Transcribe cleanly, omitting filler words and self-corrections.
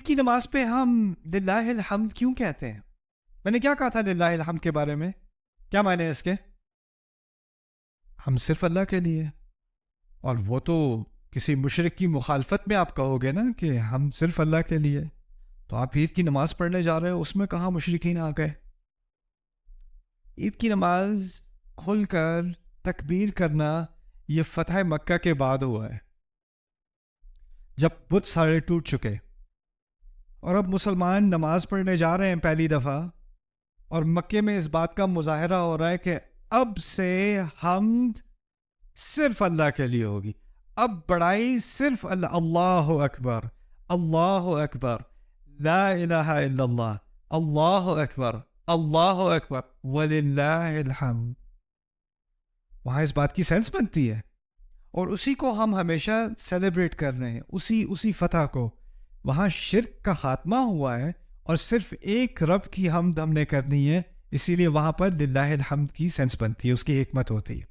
کی نماز پہ ہم للہ الحمد کیوں کہتے ہیں؟ میں نے کیا کہا تھا للہ الحمد کے بارے میں؟ کیا معنی ہے اس کے؟ ہم صرف اللہ کے لیے، اور وہ تو کسی مشرک کی مخالفت میں آپ کہو گے نا کہ ہم صرف اللہ کے لیے، تو آپ عید کی نماز پڑھنے جا رہے ہو، اس میں کہاں مشرکین آ گئے؟ عید کی نماز کھل کر تکبیر کرنا یہ فتح مکہ کے بعد ہوا ہے، جب بت سارے ٹوٹ چکے، اور اب مسلمان نماز پڑھنے جا رہے ہیں پہلی دفعہ، اور مکے میں اس بات کا مظاہرہ ہو رہا ہے کہ اب سے حمد صرف اللہ کے لیے ہوگی، اب بڑائی صرف اللہ، اللہ اکبر، اللہ اکبر، لا الہ الا اللہ، اللہ اکبر، اللہ اکبر، وللہ الحمد۔ وہاں اس بات کی سینس بنتی ہے، اور اسی کو ہم ہمیشہ سیلیبریٹ کر رہے ہیں، اسی فتح کو۔ وہاں شرک کا خاتمہ ہوا ہے، اور صرف ایک رب کی حمد ہم نے کرنی ہے، اسی لیے وہاں پر للہ الحمد کی سینس بنتی ہے، اس کی حکمت ہوتی ہے۔